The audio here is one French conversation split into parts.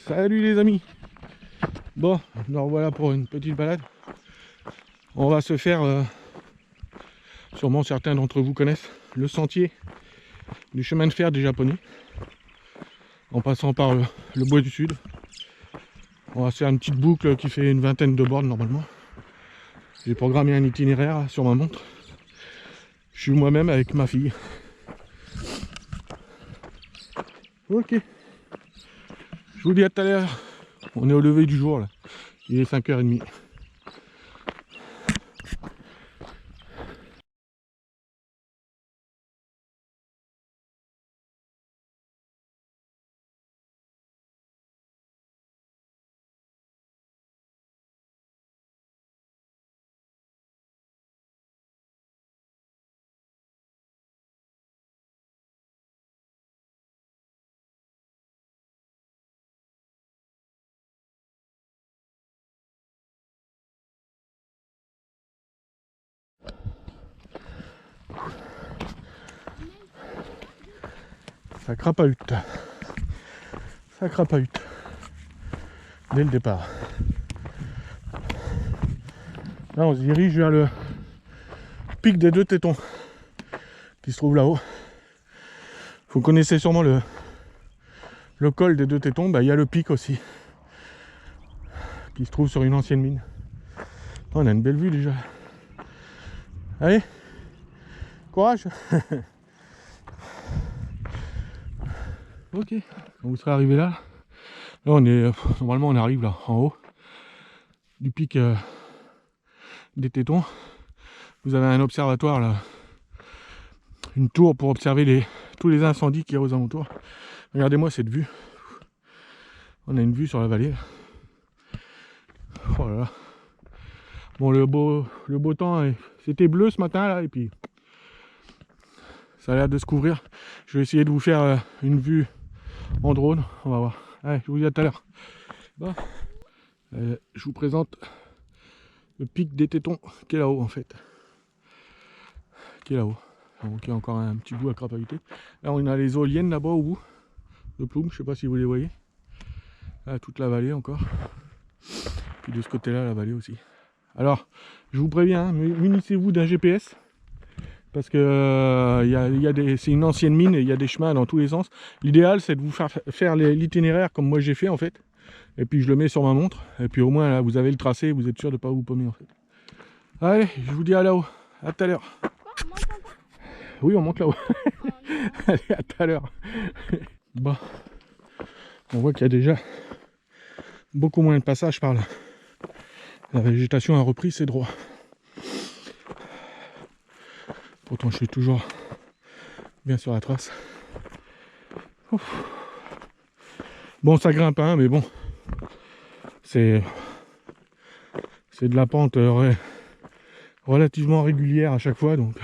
Salut les amis. Bon, nous revoilà pour une petite balade. On va se faire, sûrement certains d'entre vous connaissent, le sentier du chemin de fer des Japonais, en passant par le bois du Sud. On va se faire une petite boucle qui fait une vingtaine de bornes normalement. J'ai programmé un itinéraire sur ma montre. Je suis moi-même avec ma fille. Ok. Je vous dis à tout à l'heure. On est au lever du jour là. Il est 5h30. Ça crapahute. Ça crapahute. Dès le départ. Là on se dirige vers le pic des Deux Tétons qui se trouve là-haut. Vous connaissez sûrement le col des Deux Tétons, bah, il y a le pic aussi qui se trouve sur une ancienne mine. On a une belle vue déjà. Allez, courage. Ok, quand vous serez arrivé là, on est normalement on arrive là en haut du pic des Tétons. Vous avez un observatoire là, une tour pour observer tous les incendies qu'il y a aux alentours. Regardez-moi cette vue. On a une vue sur la vallée. Oh là là. Bon, le beau temps, c'était bleu ce matin là, et puis ça a l'air de se couvrir. Je vais essayer de vous faire une vue en drone, on va voir. Allez, je vous dis à tout à l'heure. Bon. Je vous présente le pic des Tétons qui est là-haut en fait. Qui est là-haut. Donc il y a encore un petit bout à crapahuter. Là on a les éoliennes là-bas au bout de Plume, je sais pas si vous les voyez. Là toute la vallée encore. Puis de ce côté-là la vallée aussi. Alors je vous préviens, hein, munissez-vous d'un GPS. Parce que c'est une ancienne mine et il y a des chemins dans tous les sens. L'idéal c'est de vous faire l'itinéraire comme moi j'ai fait en fait. Et puis je le mets sur ma montre. Et puis au moins là vous avez le tracé, vous êtes sûr de ne pas vous paumer en fait. Allez, je vous dis à là-haut. À tout à l'heure. Oui, on monte là-haut. Allez, à tout à l'heure. Bon. On voit qu'il y a déjà beaucoup moins de passages par là. La végétation a repris ses droits. Pourtant je suis toujours bien sur la trace. Ouf. Bon ça grimpe hein, mais bon. C'est de la pente relativement régulière à chaque fois donc.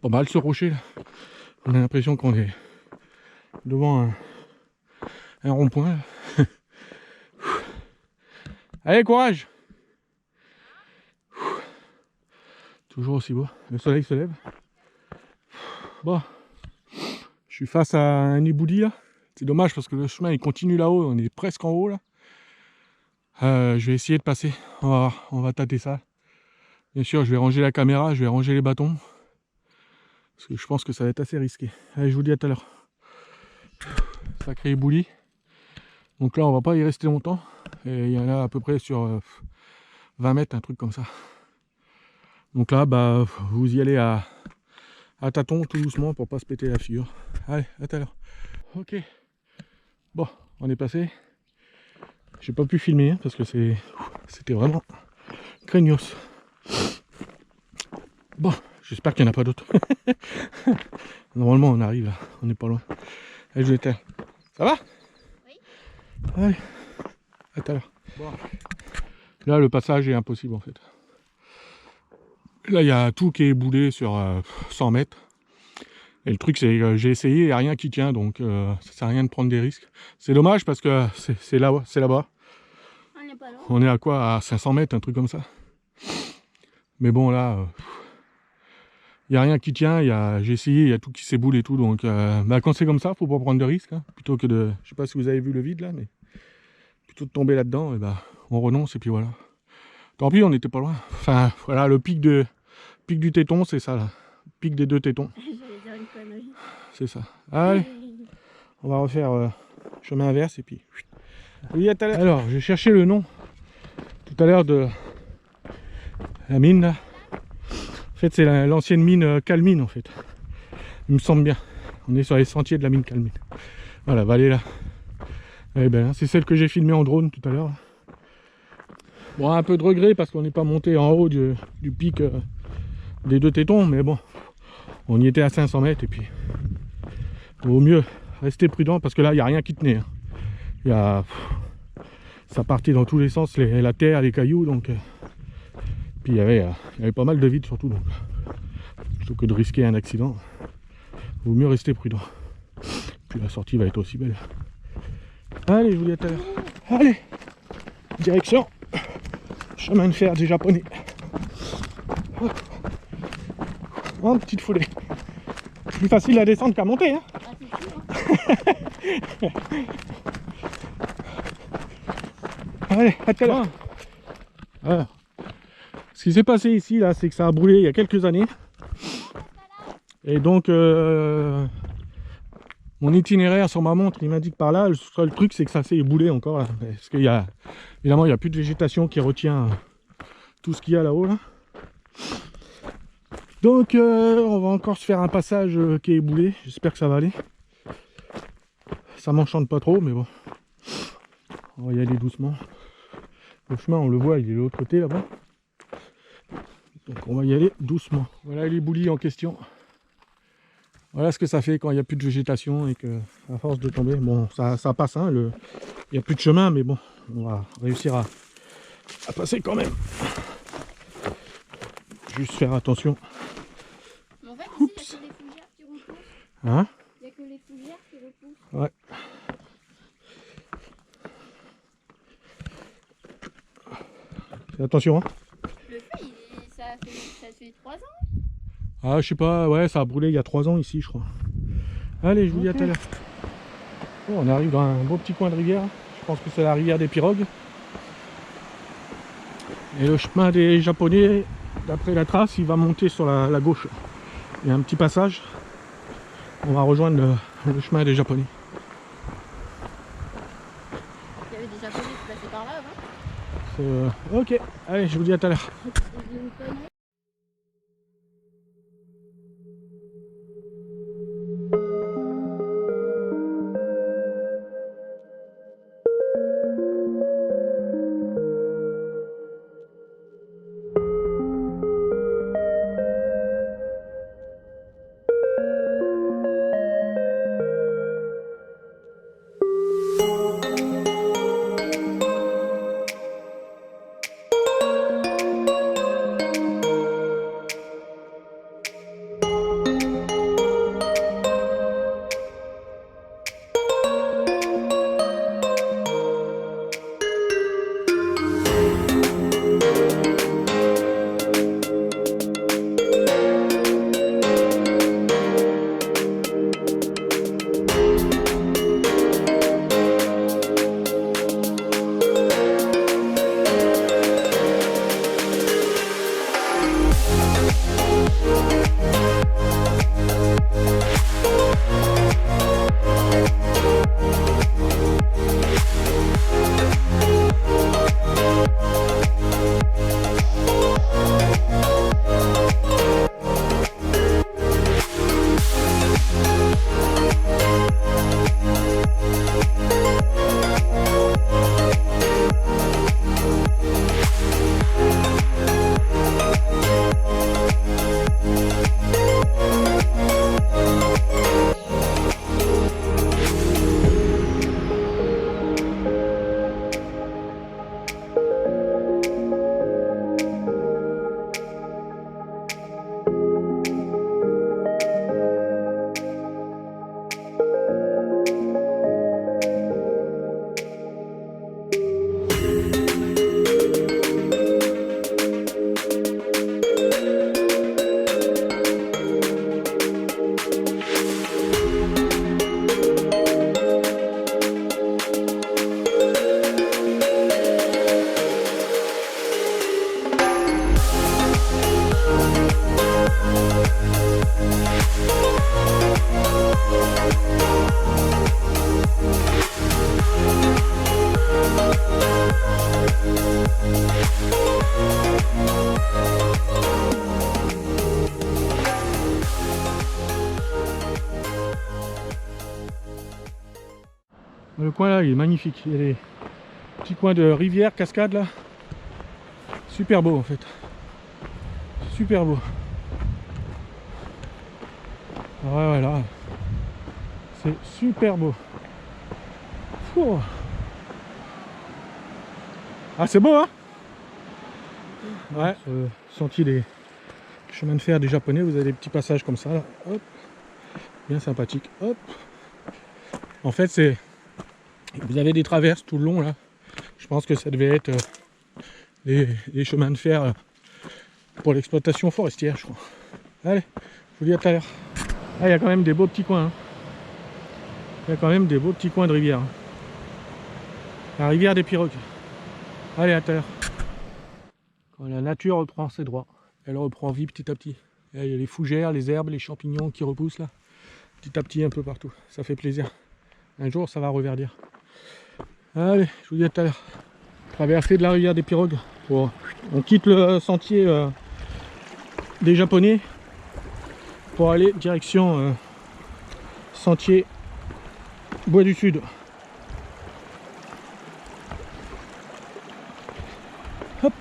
Pas mal ce rocher là. On a l'impression qu'on est devant un rond-point. Allez courage. Toujours aussi beau. Le soleil se lève. Bon. Je suis face à un ébouli là. C'est dommage parce que le chemin il continue là-haut. On est presque en haut là. Je vais essayer de passer. On va tâter ça. Bien sûr je vais ranger la caméra. Je vais ranger les bâtons. Parce que je pense que ça va être assez risqué. Allez je vous dis à tout à l'heure. Sacré ébouli. Donc là on va pas y rester longtemps. Et il y en a à peu près sur 20 mètres, un truc comme ça. Donc là bah vous y allez à tâtons tout doucement pour pas se péter la figure. Allez, à tout à l'heure. Ok. Bon, on est passé. J'ai pas pu filmer hein, parce que c'était vraiment craignos. Bon, j'espère qu'il n'y en a pas d'autres. Normalement on arrive là, on n'est pas loin. Allez, je vais éteindre. Ça va? Oui. Allez, à tout à l'heure. Bon. Là le passage est impossible en fait. Là il y a tout qui est boulé sur 100 mètres. Et le truc c'est que j'ai essayé, il n'y a rien qui tient, donc ça sert à rien de prendre des risques. C'est dommage parce que c'est là-bas. On n'est pas loin. On est à quoi? À 500 mètres, un truc comme ça. Mais bon là, n'y a rien qui tient, j'ai essayé, il y a tout qui s'éboule et tout, donc bah, quand c'est comme ça, faut pas prendre de risques, hein, plutôt que de, je sais pas si vous avez vu le vide là, mais plutôt de tomber là-dedans, et bah, on renonce et puis voilà. Tant pis, on n'était pas loin. Enfin, voilà, le pic du téton, c'est ça là. Pic des 2 tétons. J'allais dire une connerie. C'est ça. Allez, on va refaire chemin inverse et puis... Oui, à tout à l'heure. Alors, j'ai cherché le nom tout à l'heure de la mine là. En fait, c'est l'ancienne mine Calmine en fait. Il me semble bien. On est sur les sentiers de la mine Calmine. Voilà, vallée là. Eh ben, c'est celle que j'ai filmée en drone tout à l'heure. Bon, un peu de regret parce qu'on n'est pas monté en haut du pic des 2 tétons, mais bon, on y était à 500 mètres et puis vaut mieux rester prudent parce que là, il n'y a rien qui tenait. Hein. Il y a... Ça partait dans tous les sens, la terre, les cailloux, donc... Puis il y avait pas mal de vide surtout, donc plutôt que de risquer un accident, vaut mieux rester prudent. Puis la sortie va être aussi belle. Allez, je vous dis à tout à l'heure. Allez, direction chemin de fer des Japonais. En petite foulée. Plus facile à descendre qu'à monter, hein. Allez, à tout à l'heure. Alors, ce qui s'est passé ici, là, c'est que ça a brûlé il y a quelques années. Et donc, mon itinéraire sur ma montre, il m'indique par là. Le seul truc, c'est que ça s'est éboulé encore, là. Parce qu'il y a, évidemment, il n'y a plus de végétation qui retient tout ce qu'il y a là-haut, là. Donc, on va encore se faire un passage qui est éboulé. J'espère que ça va aller. Ça m'enchante pas trop, mais bon. On va y aller doucement. Le chemin, on le voit, il est de l'autre côté là-bas. Donc on va y aller doucement. Voilà les boulis en question. Voilà ce que ça fait quand il n'y a plus de végétation et que, à force de tomber, bon, ça passe, hein, il n'y a plus de chemin, mais bon, on va réussir à passer quand même. Juste faire attention. Mais en fait, ici, il n'y a que les fougères qui repoussent. Hein? Il n'y a que les fougères qui repoussent. Ouais. Fais attention, hein. Le feu, ça fait 3 ans. Ah, je sais pas, ouais, ça a brûlé il y a 3 ans ici, je crois. Allez, je vous dis à tout à l'heure. Bon, on arrive dans un beau petit coin de rivière. Je pense que c'est la rivière des Pirogues. Et le chemin des Japonais, d'après la trace, il va monter sur la gauche. Il y a un petit passage. On va rejoindre le chemin des Japonais. Il y avait des Japonais qui passaient par là avant. Ok, allez, je vous dis à tout à l'heure. Le coin là il est magnifique, il y a des petits coins de rivière, cascade là. Super beau en fait. Super beau. Ouais, là. C'est super beau. Ouh. Ah c'est beau hein. Ouais, sur le sentier des chemins de fer des Japonais, vous avez des petits passages comme ça là. Hop. Bien sympathique. Hop. En fait c'est... Vous avez des traverses tout le long là. Je pense que ça devait être des chemins de fer pour l'exploitation forestière, je crois. Allez, je vous dis à tout à l'heure. Ah, il y a quand même des beaux petits coins. Hein. Il y a quand même des beaux petits coins de rivière. Hein. La rivière des pirogues. Allez, à tout à l'heure. Quand la nature reprend ses droits, elle reprend vie petit à petit. Et là, il y a les fougères, les herbes, les champignons qui repoussent là. Petit à petit, un peu partout. Ça fait plaisir. Un jour, ça va reverdir. Allez, je vous dis à tout à l'heure. Traversée de la rivière des pirogues. Bon, on quitte le sentier des Japonais pour aller direction sentier Bois du Sud. Hop.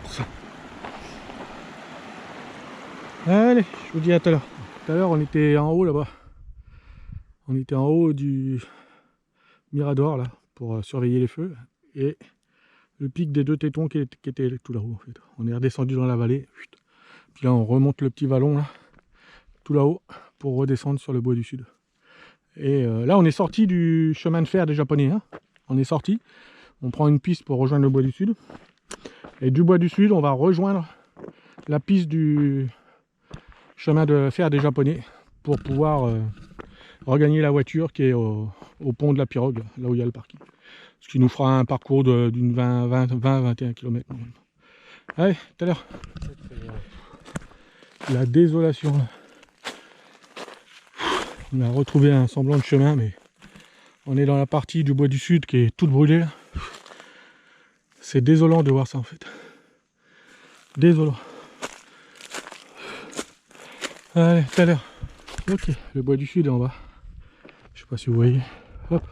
Allez, je vous dis à tout à l'heure. Tout à l'heure, on était en haut là-bas. On était en haut du Mirador là pour surveiller les feux et le pic des deux tétons qui était tout là-haut en fait. On est redescendu dans la vallée. Puis là, on remonte le petit vallon là, tout là-haut, pour redescendre sur le Bois du Sud. Et là, on est sorti du chemin de fer des Japonais. Hein. On est sorti. On prend une piste pour rejoindre le Bois du Sud. Et du Bois du Sud, on va rejoindre la piste du chemin de fer des Japonais pour pouvoir regagner la voiture qui est au pont de la Pirogue, là où il y a le parking. Ce qui nous fera un parcours d'une 20-21 km. Allez, tout à l'heure. La désolation. On a retrouvé un semblant de chemin, mais on est dans la partie du Bois du Sud qui est toute brûlée. C'est désolant de voir ça en fait. Désolant. Allez, tout à l'heure. Ok, le Bois du Sud est en bas. Je sais pas si vous voyez. Hop,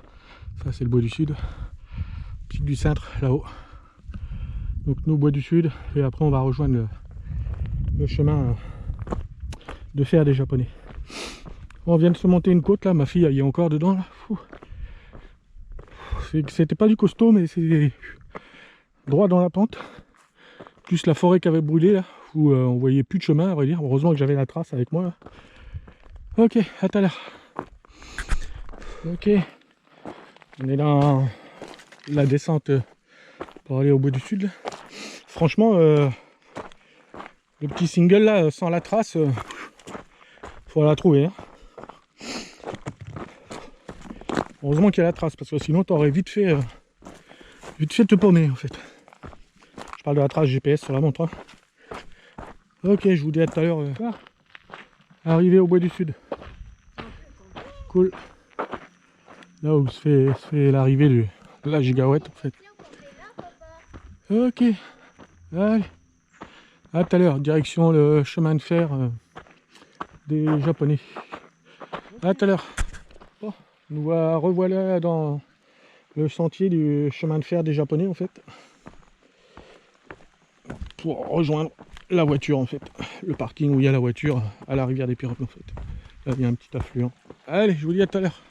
ça c'est le Bois du Sud. Pic du Cintre là-haut. Donc nous Bois du Sud et après on va rejoindre le chemin de fer des Japonais. On vient de se monter une côte là, ma fille elle y est encore dedans là. C'était pas du costaud mais c'est droit dans la pente. Plus la forêt qui avait brûlé là, où on voyait plus de chemin à vrai dire. Heureusement que j'avais la trace avec moi là. Ok, à tout à l'heure. Ok, on est dans la descente pour aller au Bois du Sud. Là. Franchement, le petit single là, sans la trace, faut la trouver. Hein. Heureusement qu'il y a la trace, parce que sinon tu aurais vite fait te paumer en fait. Je parle de la trace GPS sur la montre. Hein. Ok, je vous dis à tout à l'heure. Arrivé au Bois du Sud. Cool. Là où se fait l'arrivée de la gigawatt en fait. Ok. Allez. À tout à l'heure, direction le chemin de fer des Japonais. À tout à l'heure. Bon, nous revoilà dans le sentier du chemin de fer des Japonais en fait. Pour rejoindre la voiture en fait. Le parking où il y a la voiture à la rivière des Pirogues en fait. Là il y a un petit affluent. Allez, je vous dis à tout à l'heure.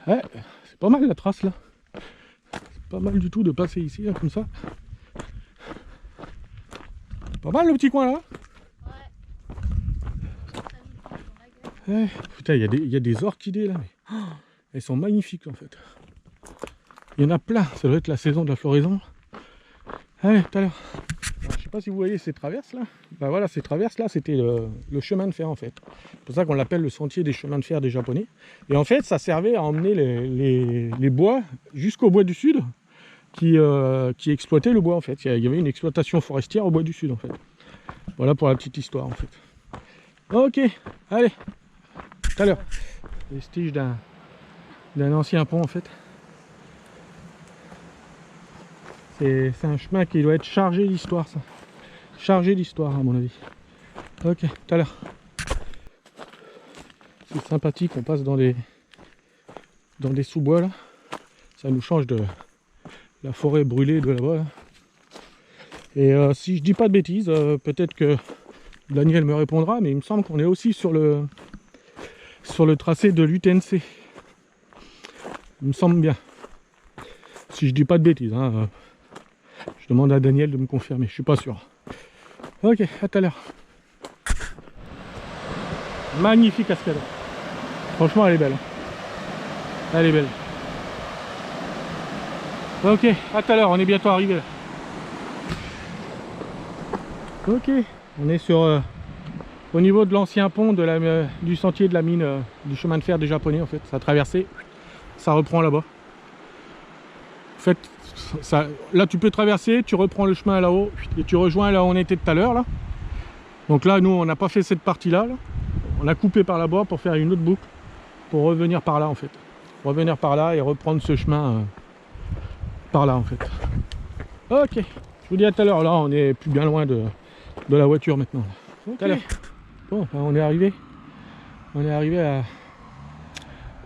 Ouais, c'est pas mal la trace là. C'est pas mal du tout de passer ici là, comme ça. Pas mal le petit coin là. Ouais. Putain, il y a des orchidées là. Mais... Oh, elles sont magnifiques en fait. Il y en a plein. Ça doit être la saison de la floraison. Allez, tout à l'heure. Je sais pas si vous voyez ces traverses là. Bah voilà, ces traverses là, c'était le chemin de fer en fait. C'est pour ça qu'on l'appelle le sentier des chemins de fer des Japonais. Et en fait, ça servait à emmener les bois jusqu'au Bois du Sud qui exploitait le bois en fait. Il y avait une exploitation forestière au Bois du Sud en fait. Voilà pour la petite histoire en fait. Ok, allez, tout à l'heure. Vestige d'un ancien pont en fait. C'est un chemin qui doit être chargé d'histoire ça. Chargé d'histoire à mon avis. Ok, tout à l'heure. C'est sympathique, on passe dans dans des sous-bois là. Ça nous change de la forêt brûlée de là-bas. Là. Et si je dis pas de bêtises, peut-être que Daniel me répondra, mais il me semble qu'on est aussi sur le tracé de l'UTNC. Il me semble bien. Si je dis pas de bêtises, hein, je demande à Daniel de me confirmer, je suis pas sûr. Ok, à tout à l'heure. Magnifique cascade. Franchement, elle est belle. Elle est belle. Ok, à tout à l'heure, on est bientôt arrivé là. Ok, on est sur au niveau de l'ancien pont de du sentier de la mine, du chemin de fer des Japonais en fait. Ça a traversé, ça reprend là-bas. En fait, là tu peux traverser, tu reprends le chemin là-haut et tu rejoins là où on était tout à l'heure là. Donc là, nous, on n'a pas fait cette partie-là. Là. On a coupé par là-bas pour faire une autre boucle, pour revenir par là en fait. Revenir par là et reprendre ce chemin par là en fait. Ok, je vous dis à tout à l'heure. Là, on est plus bien loin de la voiture maintenant. Okay. Bon, on est arrivé. On est arrivé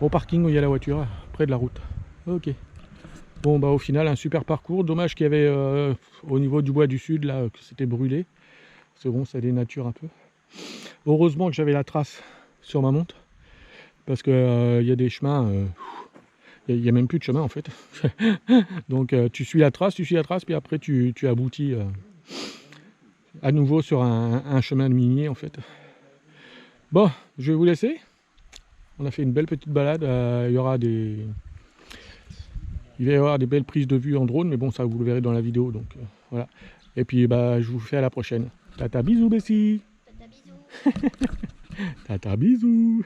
au parking où il y a la voiture, près de la route. Ok. Bon, bah au final, un super parcours. Dommage qu'il y avait au niveau du bois du sud, là, que c'était brûlé. C'est bon, ça dénature un peu. Heureusement que j'avais la trace sur ma montre. Parce que y a des chemins... il n'y a même plus de chemin en fait. Donc tu suis la trace, puis après tu aboutis à nouveau sur un chemin de minier en fait. Bon, je vais vous laisser. On a fait une belle petite balade. Il va y avoir des belles prises de vue en drone, mais bon, ça vous le verrez dans la vidéo. Donc voilà. Et puis bah, je vous fais à la prochaine. Tata bisous Bessie. Tata bisous. Tata bisous.